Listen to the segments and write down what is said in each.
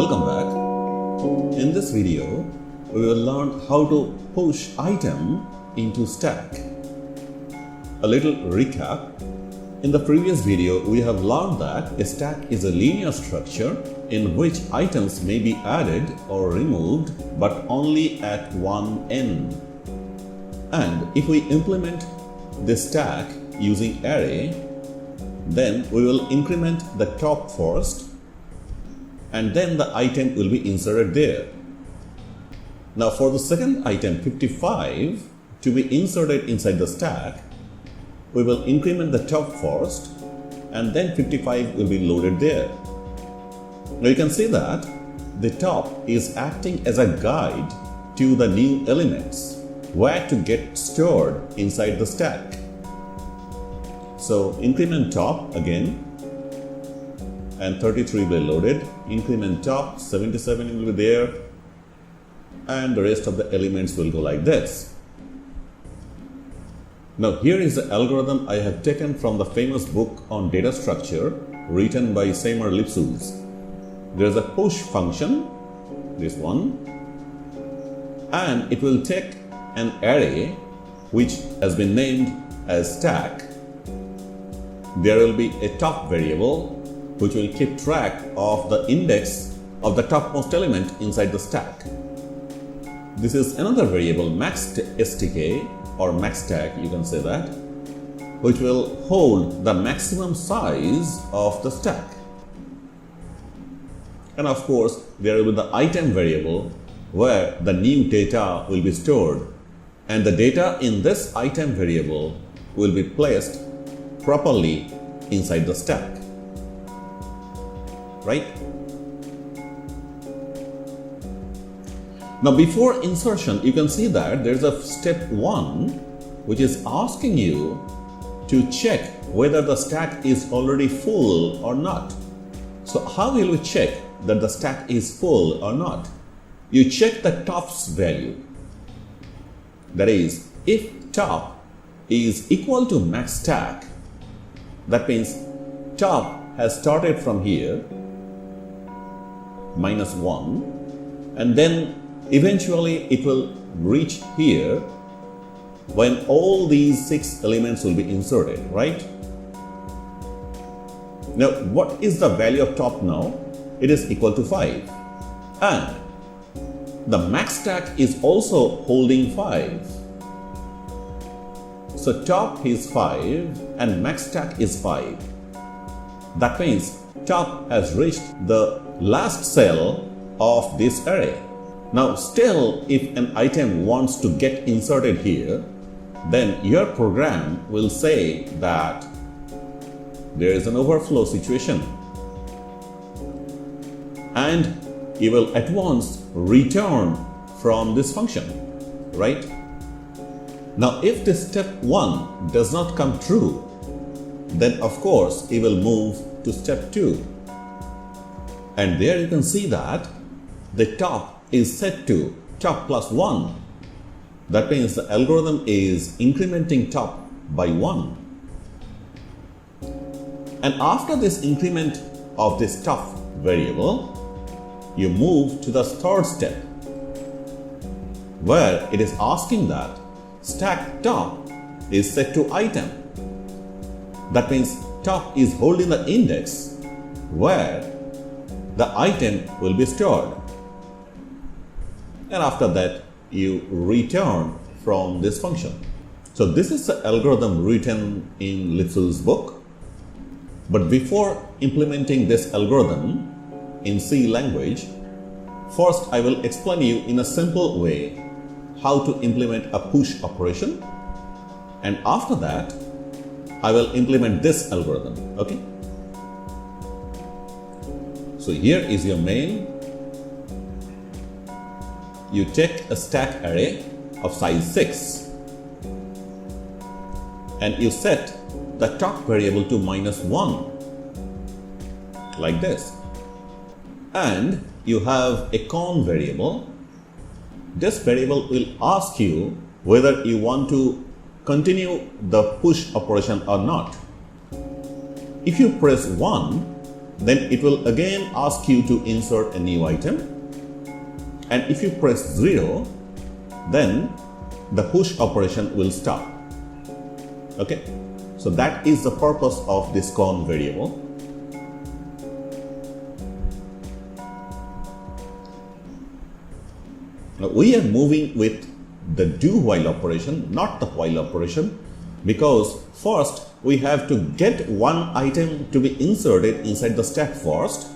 Welcome back. In this video, we will learn how to push item into stack. A little recap. In the previous video, we have learned that a stack is a linear structure in which items may be added or removed, but only at one end. And if we implement this stack using array, then we will increment the top first, and then the item will be inserted there. Now for the second item 55 to be inserted inside the stack, we will increment the top first and then 55 will be loaded there. Now you can see that the top is acting as a guide to the new elements where to get stored inside the stack. So increment top again, and 33 will be loaded. Increment top, 77 will be there, and the rest of the elements will go like this. Now here is the algorithm I have taken from the famous book on data structure written by Seymour Lipschutz. There is a push function, this one, and it will take an array which has been named as stack. There will be a top variable which will keep track of the index of the topmost element inside the stack. This is another variable, MAXSTK or MAXSTK, you can say that, which will hold the maximum size of the stack. And of course, there will be the item variable where the new data will be stored, and the data in this item variable will be placed properly inside the stack. Right? Now before insertion, you can see that there's a step 1 which is asking you to check whether the stack is already full or not. So how will we check that the stack is full or not? You check the top's value. That is, if top is equal to max stack, that means top has started from here, -1, and then eventually it will reach here when all these 6 elements will be inserted, right? Now what is the value of top now? It is equal to 5, and the max stack is also holding 5. So top is 5 and max stack is 5. That means top has reached the last cell of this array. Now still, if an item wants to get inserted here, then your program will say that there is an overflow situation, and you will at once return from this function, right? Now if this step 1 does not come true, then of course you will move to step 2. And there you can see that the top is set to top plus 1. That means the algorithm is incrementing top by 1. And after this increment of this top variable, you move to the third step, where it is asking that stack top is set to item. That means top is holding the index where the item will be stored. And after that, you return from this function. So this is the algorithm written in Lipschutz's book. But before implementing this algorithm in C language, first I will explain you in a simple way how to implement a push operation, and after that I will implement this algorithm. Okay? So here is your main. You take a stack array of size 6 and you set the top variable to -1 like this, and you have a con variable. This variable will ask you whether you want to continue the push operation or not. If you press 1, then it will again ask you to insert a new item. And if you press 0, then the push operation will stop. Okay, so that is the purpose of this con variable. Now we are moving with the do while operation, not the while operation, because first we have to get one item to be inserted inside the stack first.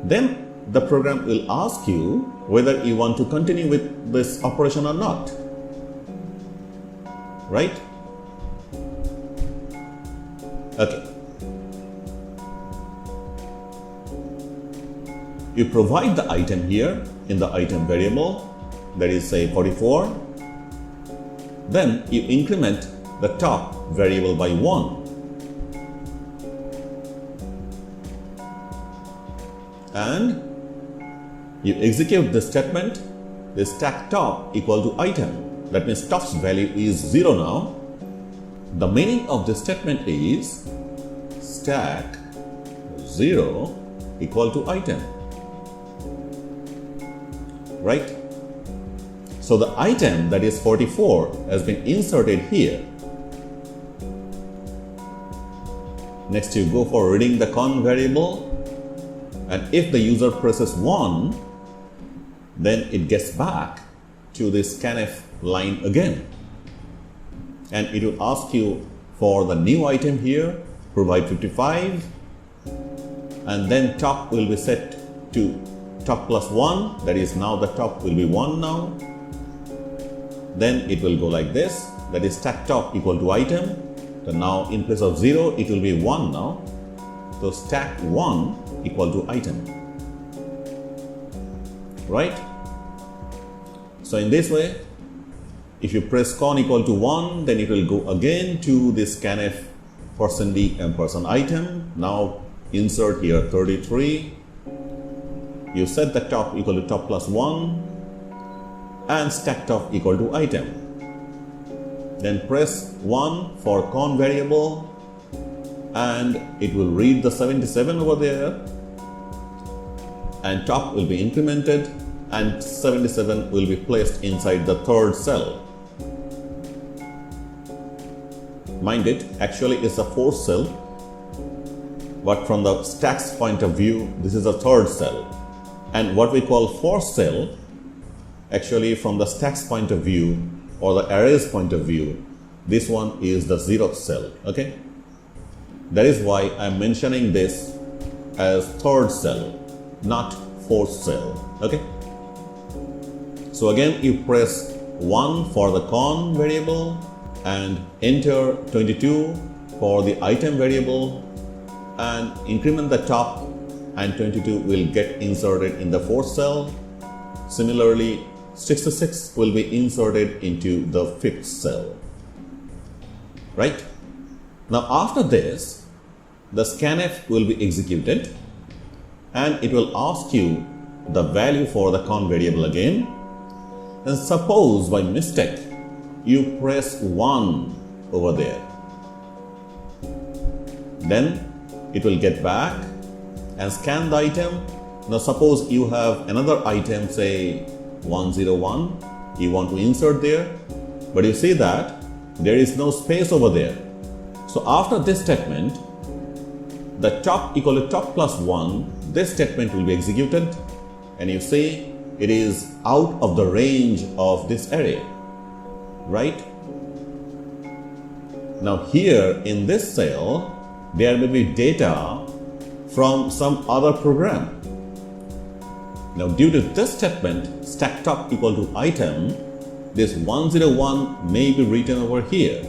Then the program will ask you whether you want to continue with this operation or not. Right? Okay. You provide the item here in the item variable, that is say 44. Then you increment the top variable by 1. And you execute this statement, the stack top equal to item. That means top's value is 0 now. The meaning of this statement is stack 0 equal to item. Right? So the item, that is 44, has been inserted here. Next you go for reading the con variable, and if the user presses 1, then it gets back to the scanf line again. And it will ask you for the new item here, provide 55, and then top will be set to top plus 1, that is now the top will be 1 now. Then it will go like this, that is stack top equal to item. So now in place of 0, it will be 1 now. So stack 1 equal to item. Right? So in this way, if you press con equal to 1, then it will go again to this scanf %d and %item. Now insert here 33. You set the top equal to top plus 1 and stack top equal to item. Then press 1 for con variable and it will read the 77 over there, and top will be incremented and 77 will be placed inside the third cell. Mind it, actually it's the fourth cell, but from the stack's point of view, this is the third cell. And what we call fourth cell, actually from the stack's point of view or the array's point of view, this one is the 0th cell. Okay, that is why I'm mentioning this as third cell, not fourth cell. Okay, so again you press 1 for the con variable and enter 22 for the item variable and increment the top, and 22 will get inserted in the fourth cell. Similarly, 66 will be inserted into the fifth cell. Right? Now after this, the scanf will be executed and it will ask you the value for the con variable again. And suppose by mistake you press 1 over there, then it will get back and scan the item. Now suppose you have another item, say 101, you want to insert there, but you see that there is no space over there. So after this statement, the top equal to top plus 1, this statement will be executed, and you see it is out of the range of this array. Right? Now here in this cell, there may be data from some other program. Now due to this statement, stack top equal to item, this 101 may be written over here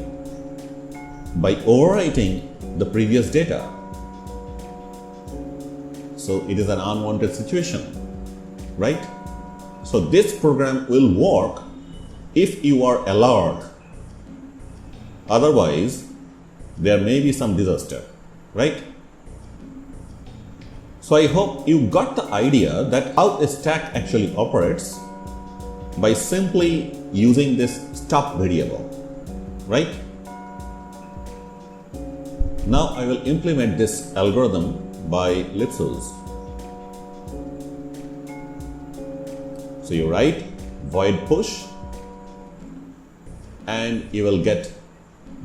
by overwriting the previous data. So it is an unwanted situation, right? So this program will work if you are alert. Otherwise, there may be some disaster, right? So I hope you got the idea that how a stack actually operates by simply using this stop variable, right? Now I will implement this algorithm by ellipses. So you write void push and you will get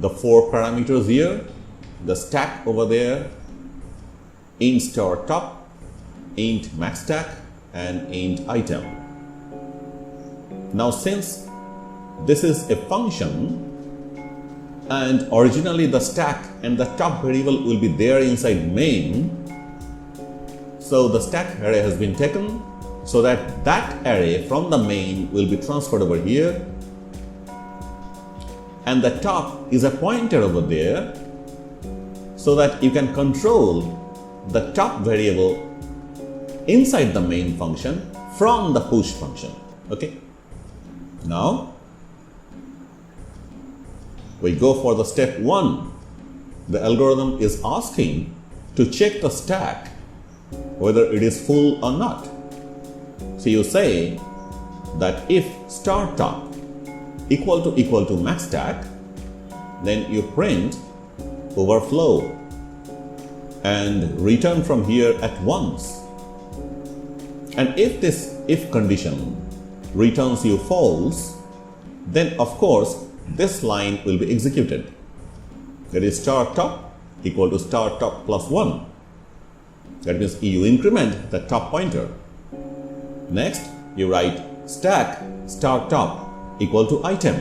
the 4 parameters here, the stack over there, int star top, int maxStack and int item. Now since this is a function and originally the stack and the top variable will be there inside main, so the stack array has been taken so that that array from the main will be transferred over here, and the top is a pointer over there so that you can control the top variable inside the main function from the push function. Okay. Now we go for the step 1. The algorithm is asking to check the stack whether it is full or not. So you say that if star top equal to maxStack, then you print overflow and return from here at once. And if this if condition returns you false, then of course this line will be executed. That is star top equal to star top plus 1. That means you increment the top pointer. Next, you write stack star top equal to item.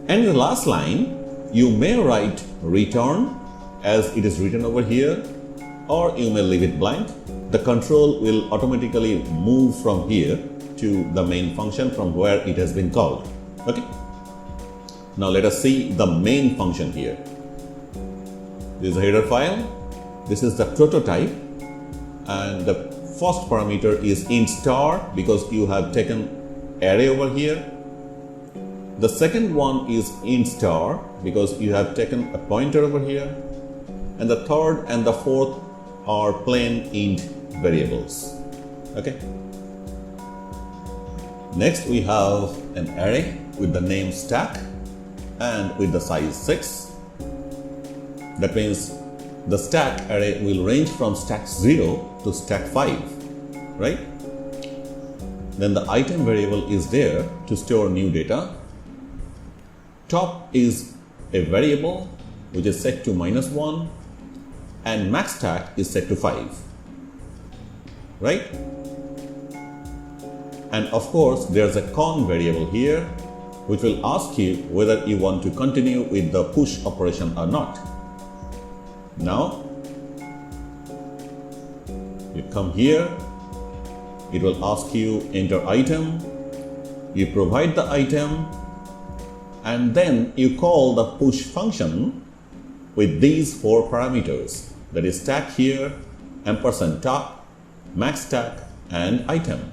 And in the last line, you may write return as it is written over here, or you may leave it blank. The control will automatically move from here to the main function from where it has been called. Okay. Now let us see the main function here. This is a header file. This is the prototype, and the first parameter is int star because you have taken array over here. The second one is int star because you have taken a pointer over here, and the third and the fourth are plain int variables. Okay. Next we have an array with the name stack and with the size 6. That means the stack array will range from stack 0 to stack 5, right? Then the item variable is there to store new data. Top is a variable which is set to -1 and maxStack is set to 5, right? And of course there's a con variable here which will ask you whether you want to continue with the push operation or not. Now you come here, it will ask you enter item, you provide the item, and then you call the push function with these 4 parameters, that is stack here, ampersand top, maxStack and item.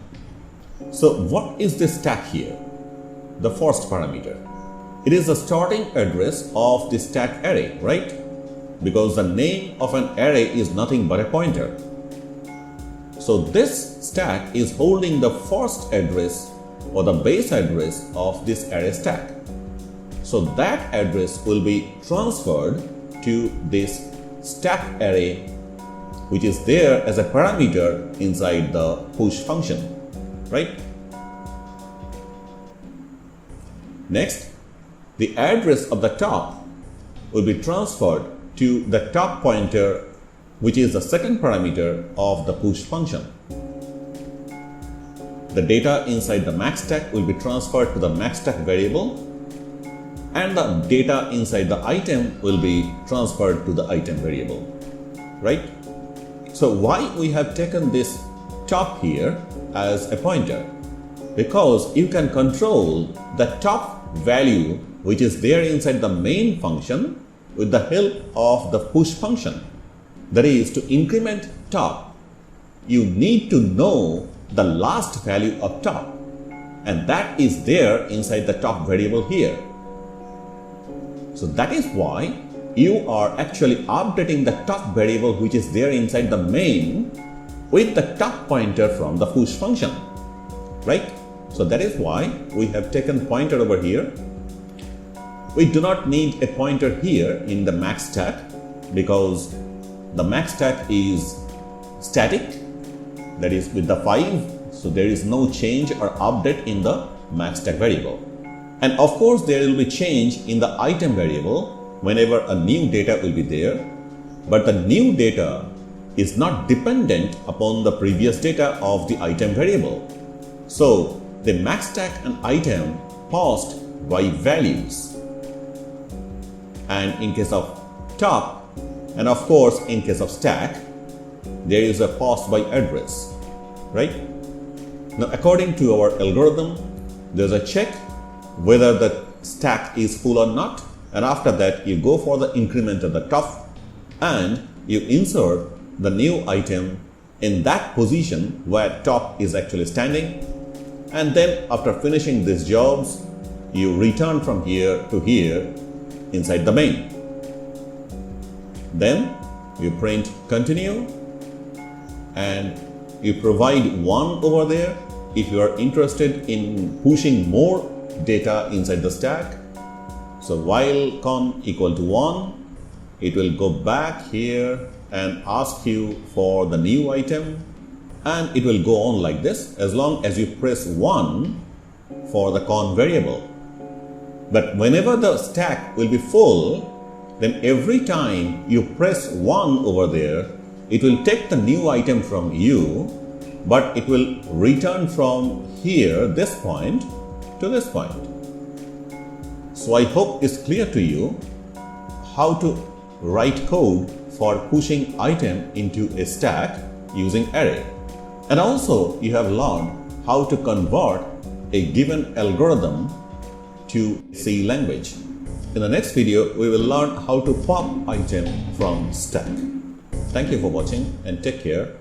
So what is this stack here? The first parameter. It is the starting address of the stack array, right? Because the name of an array is nothing but a pointer. So this stack is holding the first address or the base address of this array stack. So that address will be transferred to this stack array, which is there as a parameter inside the push function, right? Next, the address of the top will be transferred to the top pointer, which is the second parameter of the push function. The data inside the maxStack will be transferred to the maxStack variable, and the data inside the item will be transferred to the item variable, right? So why we have taken this top here as a pointer? Because you can control the top value which is there inside the main function with the help of the push function. That is, to increment top, you need to know the last value of top, and that is there inside the top variable here. So that is why you are actually updating the top variable which is there inside the main with the top pointer from the push function, right? So that is why we have taken pointer over here. We do not need a pointer here in the maxStack because the MAXSTK is static, that is with the 5, so there is no change or update in the MAXSTK variable. And of course there will be change in the item variable whenever a new data will be there, but the new data is not dependent upon the previous data of the item variable. So the MAXSTK an item passed by values, and in case of top, and of course in case of stack, there is a passed by address, right? Now according to our algorithm, there's a check whether the stack is full or not, and after that you go for the increment at the top and you insert the new item in that position where top is actually standing, and then after finishing these jobs you return from here to here inside the main. Then you print continue and you provide 1 over there if you are interested in pushing more data inside the stack. So while con equal to 1, it will go back here and ask you for the new item, and it will go on like this as long as you press 1 for the con variable. But whenever the stack will be full, then every time you press 1 over there, it will take the new item from you, but it will return from here, this point, to this point. So I hope it's clear to you how to write code for pushing item into a stack using array. And also you have learned how to convert a given algorithm to C language. In the next video, we will learn how to pop item from stack. Thank you for watching and take care.